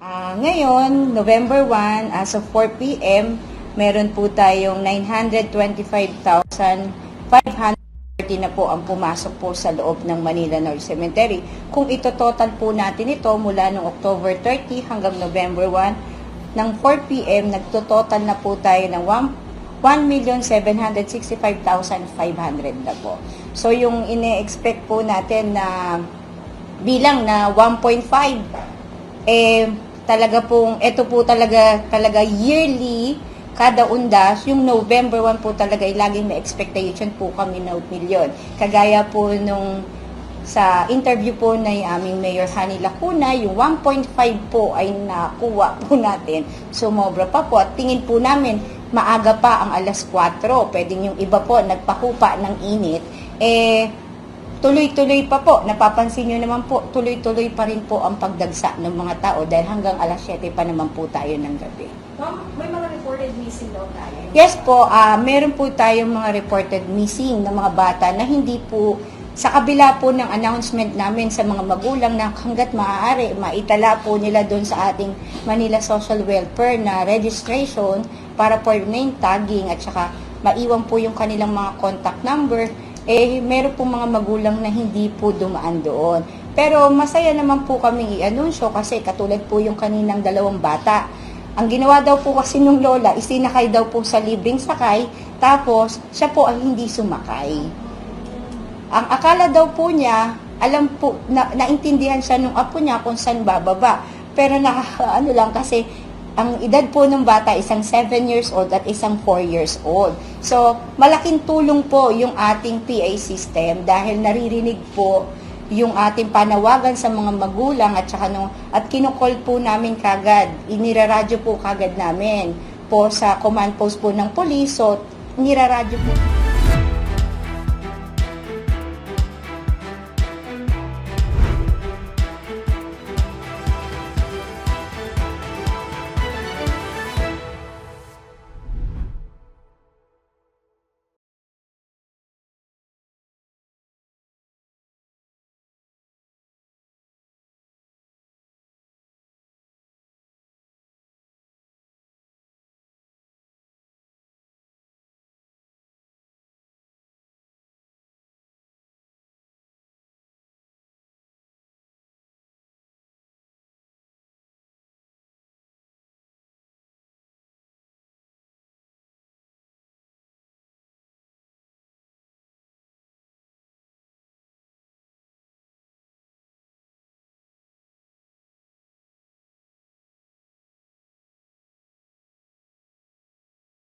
Ngayon, November 1, as of 4 p.m., meron po tayong 925,530 na po ang pumasok po sa loob ng Manila North Cemetery. Kung ito total po natin ito mula noong October 30 hanggang November 1, ng 4 p.m., nagtototal na po tayo ng 1,765,500 na po. So, yung ine-expect po natin na bilang na 1.5, talaga pong, ito po talaga yearly, kada undas, yung November 1 po talaga, laging may expectation po kami na 1 million. Kagaya po nung sa interview po na aming Mayor Hani Lacuna, yung 1.5 po ay nakuha po natin. Sumobra pa po at tingin po namin, maaga pa ang alas 4, pwedeng yung iba po nagpakupa ng init, tuloy-tuloy pa po. Napapansin nyo naman po, tuloy-tuloy pa rin po ang pagdagsa ng mga tao dahil hanggang alas 7 pa naman po tayo ng gabi. Ma'am, may mga reported missing daw tayo? Yes po, meron po tayong mga reported missing na mga bata na hindi po, sa kabila po ng announcement namin sa mga magulang na hanggat maaari, maitala po nila doon sa ating Manila Social Welfare na registration para for name tagging at saka maiwan po yung kanilang mga contact number, meron po mga magulang na hindi po dumaan doon. Pero masaya naman po kaming i-anunsyo kasi katulad po yung kaninang 2 bata. Ang ginawa daw po kasi nung lola, isinakay daw po sa libreng sakay, tapos siya po ay hindi sumakay. Ang akala daw po niya, alam po, naintindihan siya nung apo niya kung saan bababa. Pero ano lang kasi, ang edad po ng bata isang 7 years old at isang 4 years old. So, malaking tulong po yung ating PA system dahil naririnig po yung ating panawagan sa mga magulang at kinukol po namin kagad, iniraradyo po kagad namin po sa command post po ng police. So, niraradyo po